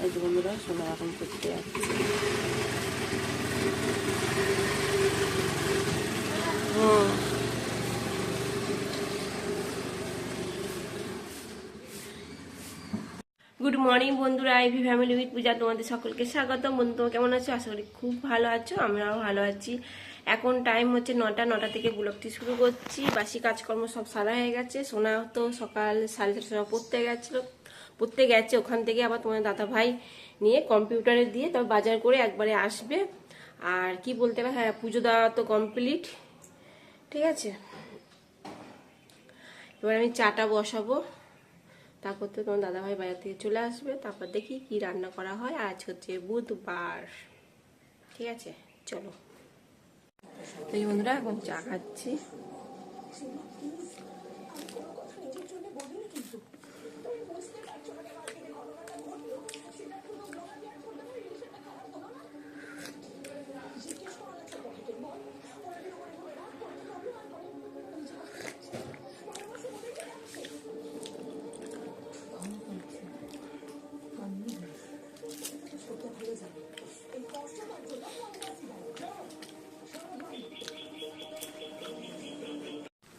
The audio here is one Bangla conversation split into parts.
এই যে বন্ধুরা সোনা এখন করতে যাচ্ছে। গুড মর্নিং বন্ধুরা, আইভি ফ্যামিলি উইথ পূজা তোমাদের সকলকে স্বাগত। বন্ধু তোমরা কেমন আছো? আশা করি খুব ভালো আছো, আমরাও ভালো আছি। এখন টাইম হচ্ছে 9টা থেকে ব্লগটি শুরু করছি। বাসি কাজকর্ম সব সারা হয়ে গেছে। সোনা তো সকাল 7:30 সময় পড়তে গেছে। ওখান থেকে আবার তোমার দাদা ভাই নিয়ে কম্পিউটারে দিয়ে তবে বাজার করে একবারে আসবে। আর কি বলতে হবে, হ্যাঁ পুজো দেওয়া তো কমপ্লিট, ঠিক আছে। এবার আমি চাটা বসাবো, তারপর তো তোমার দাদাভাই বাজার থেকে চলে আসবে, তারপর দেখি কি রান্না করা হয়। আজ হচ্ছে বুধবার, ঠিক আছে চলো। এই বন্ধুরা এখন চা খাচ্ছি।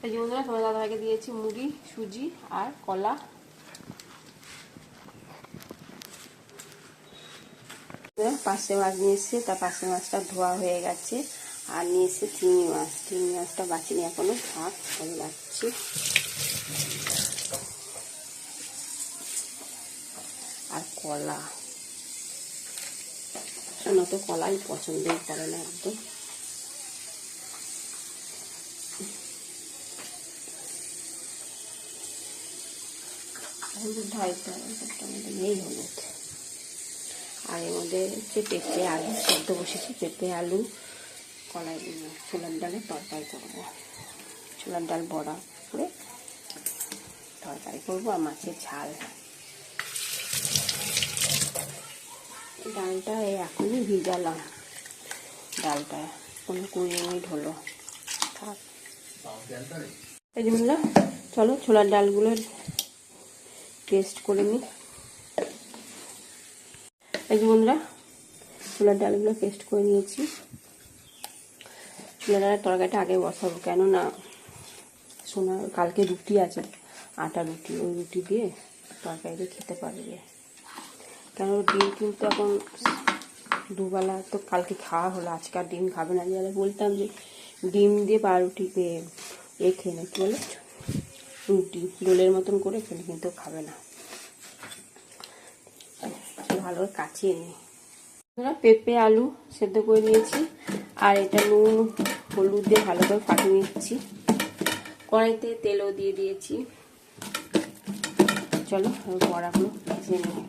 এই যে বন্ধুরা তোমার দাদাভাইকে দিয়েছি মুড়ি, সুজি আর কলা। পার্শে মাছ নিয়ে এসছে, তার পার্শে মাছটা ধোয়া হয়ে গেছে। আর নিয়ে এসছে চিংড়ি মাছটা বাঁচিনি এখনো, থাক করে যাচ্ছি। আর কলা, শোনো তো কলাই পছন্দই করে না একদম। হলুদ ঢালতে হবে, তার মধ্যে নেই হলুদ। আর এর মধ্যে হচ্ছে পেঁপে আলু সেদ্ধ বসেছি, পেঁপে আলু কলাই ছোলার ডালের তরকারি করবো। ছোলার ডাল বড়া করে তরকারি করবো আর মাছের ঝাল। ডালটা এখনই ভিজালাম, ডালটা 15-20 মিনিট হলো, থাক। এই যে বললাম চলো ছোলার ডালগুলোর টেস্ট করে নিই। এই যে বন্ধুরা ছোলার ডালগুলো পেস্ট করে নিয়েছি। ছোলার ডালের তরকারিটা আগে বসাবো, কেননা সোনা কালকে রুটি আছে, আটা রুটি, ওই রুটি দিয়ে তরকারিটা খেতে পারবে। কেন ডিম কিন্তু এখন দুবেলা তো কালকে খাওয়া হলো, আজকে আর ডিম খাবে না। যারা বলতাম যে ডিম দিয়ে পাউরুটি খেয়ে না, কি বলে রুটি দোলের মতন করে খেলে, কিন্তু খাবে না। ভালো করে কাচিয়ে নিই। পেঁপে আলু সেদ্ধ করে নিয়েছি, আর এটা নুন হলুদ দিয়ে ভালো করে ফাটিয়ে নিচ্ছি। কড়াইতে তেলও দিয়ে দিয়েছি। চলো বড়াগুলো ভেজে নিই।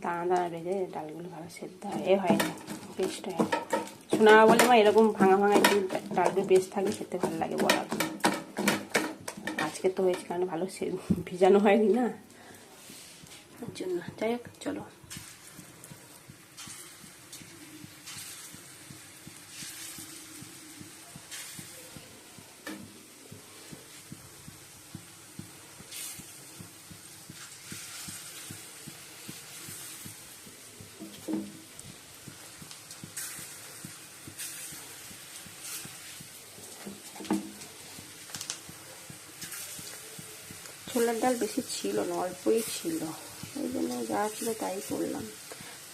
দানা ভেজে ডালগুলো ভালো সেদ্ধ হয় না, পেস্ট হয় না। শোনা বলে মা এরকম ভাঙা একটু ডালগুলো পেস্ট থাকলে খেতে ভালো লাগে বড়াগুলো। আজকে তো হয়েছে কারণ ভালো ভিজানো হয়নি না, তার জন্য। যাই হোক চলো। ছোলার ডাল বেশি ছিল না, অল্পই ছিল, ওই জন্য যা ছিল তাই করলাম।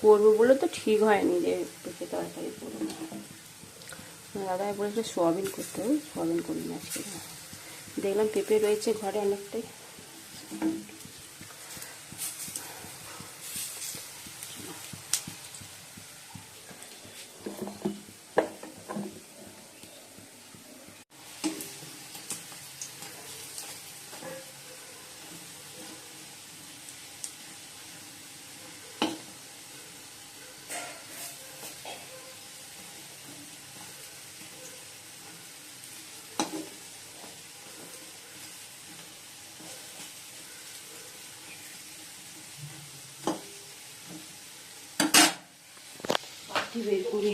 করবো বলে তো ঠিক হয়নি যে পেঁপে তরকারি করবো। দাদাই বলেছে সোয়াবিন করতে হবে, সোয়াবিন করি না আজকে। দেখলাম পেঁপে রয়েছে ঘরে অনেকটাই। বাটি বের করি।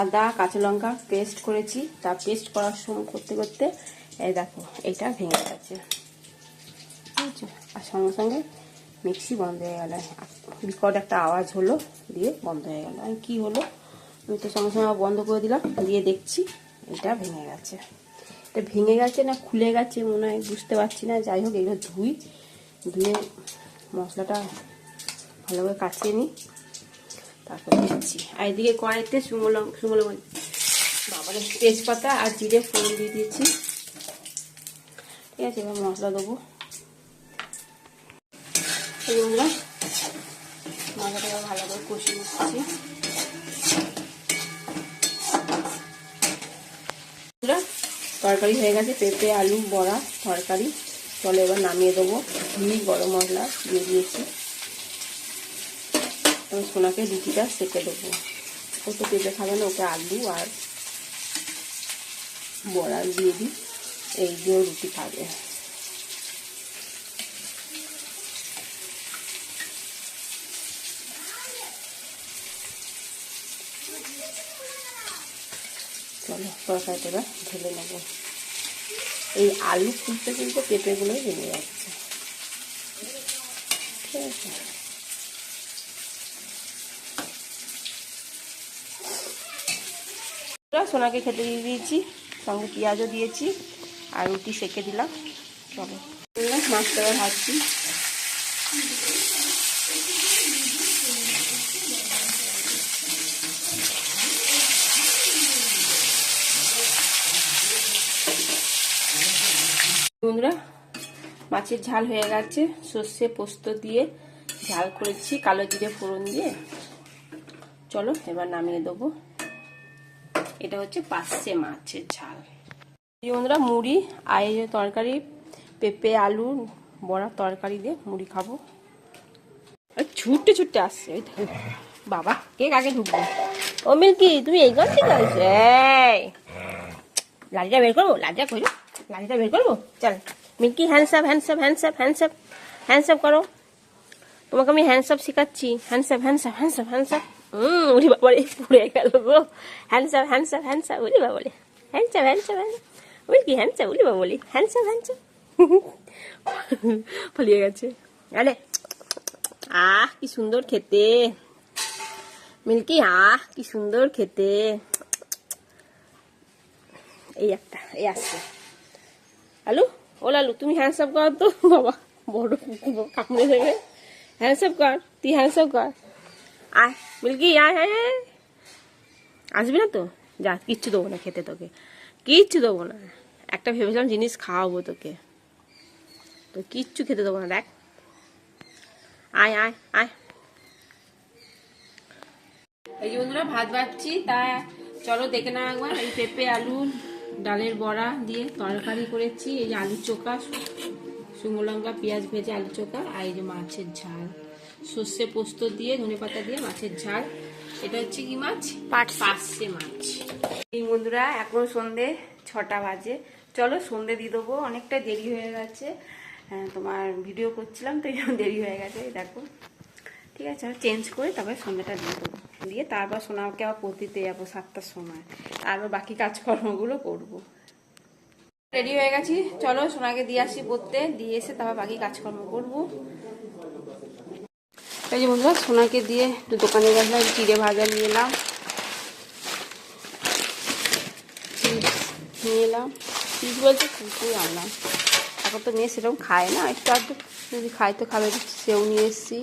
আদা কাঁচা লঙ্কা পেস্ট করেছি, তা পেস্ট করার সময় করতে করতে এই দেখো এটা ভেঙে গেছে, বুঝছো? আর সঙ্গে সঙ্গে মিক্সি বন্ধ হয়ে গেল, বিকট একটা আওয়াজ হলো, দিয়ে বন্ধ হয়ে গেল। আমি কি হলো, আমি তো সঙ্গে সঙ্গে বন্ধ করে দিলাম, দিয়ে দেখছি এটা ভেঙে গেছে। এটা ভেঙে গেছে না খুলে গেছে মনে হয়, বুঝতে পারছি না। যাই হোক, এগুলো ধুয়ে মশলাটা ভালোভাবে কাচিয়ে নিই, তারপর দিচ্ছি। আর এদিকে কড়াইতে শুকনো বাবারে তেজপাতা আর জিরে ফোড়ন দিয়ে দিয়েছি। ঠিক আছে, এবার মশলা দেবো। এইগুলো মশলাটা ভালো করে কষিয়ে নিচ্ছি। তরকারি হয়ে গেছে, পেঁপে আলু বড়া তরকারি। চলো এবার নামিয়ে দেবো। ঘি গরম মশলা দিয়ে দিয়েছি। আমি সোনাকে রুটিটা সেঁকে দেবো। ও তো পেঁপে খাবে না, ওকে আলু আর বড়া দিয়ে দিই, এই দিয়েও রুটি খাবে। চলো তরকারিটা এবার ঢেলে নেবো। এই আলু খুলতে খুলতে পেঁপেগুলোই ভেঙে যাচ্ছে। ঠিক আছে, সোনাকে খেতে দিয়ে দিয়েছি, সঙ্গে পেঁয়াজও দিয়েছি আর রুটি সেঁকে দিলাম। চলো মাছটা ভাজছি। বন্ধুরা, মাছের ঝাল হয়ে গেছে, সর্ষে পোস্ত দিয়ে ঝাল করেছি, কালো জিরে ফোড়ন দিয়ে। চলো এবার নামিয়ে দেবো। এটা হচ্ছে পার্শে মাছের ঝাল। বন্ধুরা, মুড়ি আর এই যে তরকারি, পেঁপে আলু বড়া তরকারি দিয়ে মুড়ি খাবো। ছুটতে ছুটতে আসছে বাবা, কে কাকে ঢুকবো। ও মিল্কি, তুমি এই গান থেকে আসছো? লাঠিটা বের করবো, লাঠিটা করো, লাঠিটা বের করবো। চল মিল্কি, হ্যান্ডসাপ হ্যান্ডসাপ হ্যান্ডসাপ হ্যান্ডসাপ হ্যান্ডসাপ করো। তোমাকে আমি হ্যান্ডসাপ শেখাচ্ছি। হ্যান্ডসাপ হ্যান্ডসাপ হ্যান্ডসাপ হ্যান্ডসাপ। উরি বাবারে, পুড়ে গেল গো। হ্যান্ডসাপ হ্যান্ডসাপ হ্যান্ডসাপ, উরি বাবারে। হ্যান্ডসাপ হ্যান্ডসাপ হ্যান্ডসাপ, মিল্কি হ্যান্ডসাপ, উরি বাবারে। হ্যান্ডসাপ হ্যান্ডসাপ পালিয়ে গেছে। আরে আহ কি সুন্দর খেতে মিল্কি, আহ কি সুন্দর খেতে। এই একটা এই আসছে আলু। ও লালু, তুমি হ্যান্ডসাপ কর তো। বাবা বড় কামড়ে দেবে। হ্যান্ডসাপ কর, তুই হ্যান্ডসাপ কর। আয় মিল্কি, আয় আয় আয়। আসবি না তো, যা, কিচ্ছু দেবো না খেতে তোকে, কিচ্ছু দেবো না। একটা ভেবেছিলাম জিনিস খাওয়াবো তোকে, তো কিচ্ছু খেতে দেবো না। দেখ, আয় আয় আয়। এই যে বন্ধুরা, ভাত বাড়ছি, তা চলো দেখে নাও একবার। এই পেঁপে আলু ডালের বড়া দিয়ে তরকারি করেছি। এই যে আলু চোখা, শুকনো লঙ্কা পেঁয়াজ ভেজে আলু চোখা, আর এই যে মাছের ঝাল, সর্ষে পোস্ত দিয়ে ধনেপাতা দিয়ে মাছের ঝাল। এটা হচ্ছে কি মাছ? পার্শে মাছ। এই বন্ধুরা, এখন সন্ধে 6টা বাজে। চলো সন্ধে দিয়ে দেবো, অনেকটা দেরি হয়ে গেছে। তোমার ভিডিও করছিলাম তো দেরি হয়ে গেছে, দেখো। ঠিক আছে, চেঞ্জ করে তারপরে সন্ধ্যাটা দিয়ে দেবো, দিয়ে তারপর সোনাকে আবার পড়তে যাবো 7টার সময়, তারপর বাকি কাজকর্মগুলো করবো। রেডি হয়ে গেছি, চলো সোনাকে দিয়ে আসি পড়তে, দিয়ে এসে তারপর বাকি কাজকর্ম করবো। এই যে বন্ধুরা, সোনাকে দিয়ে একটু দোকানে গেলাম, চিড়ে ভাজা নিয়ে এলাম, চিজ বলতে কুকুর আনলাম। এখন তো মেয়ে সেরকম খায় না, একটু আধটু যদি খায় তো খাবে। সেও নিয়ে এসেছি,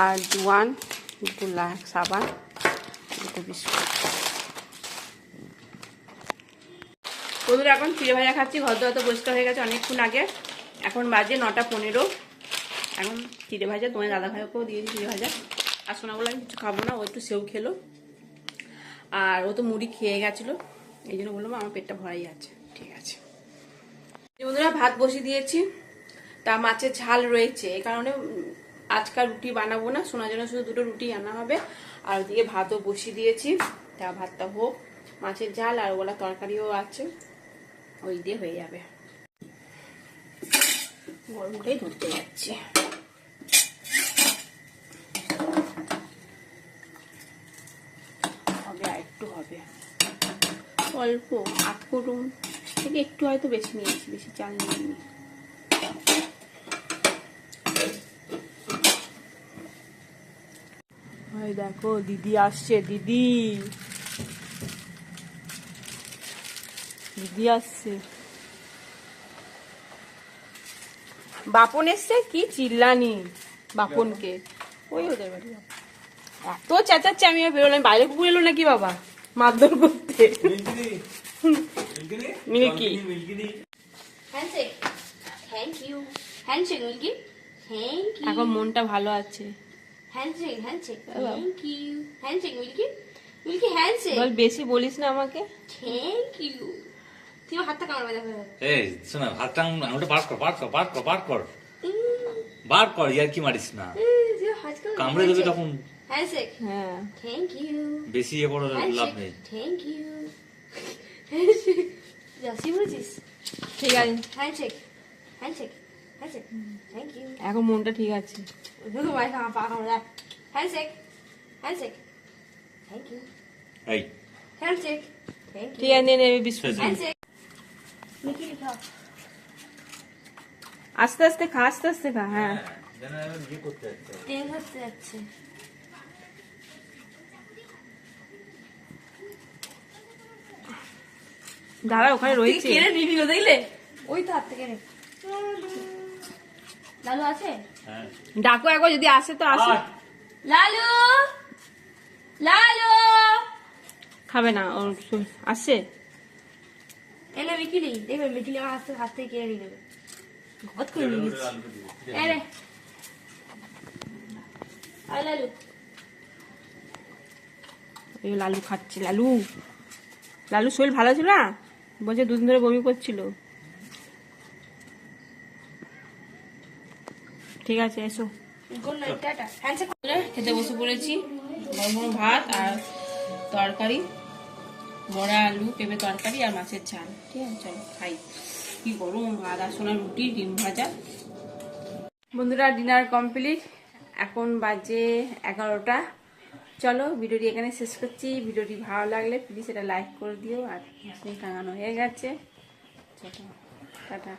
আর জোয়ান, দুটো সাবান, দুটো বিস্কুট। বন্ধুরা, এখন চিড়ে ভাজা খাচ্ছি। ঘর দোয়া তো পরিষ্কার হয়ে গেছে অনেকক্ষণ আগে। এখন বাজে 9টা 15। এখন চিড়ে ভাজা তোমার দাদা ভাইকেও দিয়েছি চিড়ে ভাজা। আর সোনাগুলো আমি কিছু খাবো না, ও একটু সেও খেলো, আর ও তো মুড়ি খেয়ে গেছিলো, এই জন্য বললাম আমার পেটটা ভরাই আছে। ঠিক আছে বন্ধুরা, ভাত বসিয়ে দিয়েছি। তা মাছের ঝাল রয়েছে, এই কারণে আজকাল রুটি বানাবো না, শোনার জন্য শুধু 2টো রুটি আনা হবে। আর ওদিকে ভাতও বসিয়ে দিয়েছি। তা ভাতটা হোক, মাছের ঝাল আর ওগুলা তরকারিও আছে, ওই দিয়ে হয়ে যাবে। গরমটাই ধরতে যাচ্ছে। হবে আর একটু হবে, অল্প 8 ফোড়ন থেকে একটু হয়তো বেশি নিয়েছি, বেশি চাল নিইনি। দেখো দিদি আসছে, দিদি দিদি আসছে। বাপন এসছে, কি চিল্লানি বাপনকে, ওই ওদের বাড়ি। এত চেঁচাচ্ছে, আমি আর বেরোলাম, বাইরে কুকুর এলো নাকি বাবা মারধর করতে। মিল্কি এখন মনটা ভালো আছে। বল, বেশি বলিস না আমাকে। Thank you. তুই হাতটা কামড় বাঁধা হয়ে গেছে। এই শোনা, হাতটা ওটা বার কর ইয়ার কি মারিস না, কামড়ে দেবে তখন। হ্যান্ডশেক। হ্যাঁ, থ্যাংক ইউ। বেশি ইয়ে করে লাভ নেই। Thank you. হ্যান্ডশেক যাসি বলেছিস, ঠিক আছে। Handshake handshake handshake, thank you. এখন মনটা ঠিক আছে। দেখো ভাই, পা কামড়া। Handshake handshake, thank you. এই হ্যান্ডশেক, থ্যাংক ইউ। ঠিক আছে, নে বিস্কুট। হ্যান্ডশেক মিকি খাও, আস্তে আস্তে খা, আস্তে আস্তে খা। হ্যাঁ, তেল হচ্ছে যাচ্ছে। দাঁড়া, ওখানে রয়েছে। কেড়ে নিবি দেখলে, ওই তো হাত থেকে। লালু আছে, ডাকো একবার, যদি আসে তো আসে। লালু, লালু খাবে না, ওর আসছে। এলে মিকিলি দেখবে, মিকিলি আমার হাত থেকে কেড়ে নিয়ে নেবে। ঘট করে নিয়ে নিচ্ছি। লালু, লালু খাচ্ছে। লালু, লালু শরীর ভালো ছিল না, বলছে 2 দিন ধরে বমি করছিল। ঠিক আছে, এসো। খেতে বসে পড়েছি। গরম গরম ভাত আর তরকারি, বড়া আলু পেঁপে তরকারি আর মাছের ঝাল। ঠিক আছে, চলো খাই। কি গরম ভাত আর সোনার রুটি, ডিম ভাজা। বন্ধুরা, ডিনার কমপ্লিট, এখন বাজে 11টা। চলো ভিডিওটি এখানে শেষ করছি। ভিডিওটি ভালো লাগলে প্লিজ এটা লাইক করে দিও। আর টাঙানো হয়ে গেছে, চলো টাটা।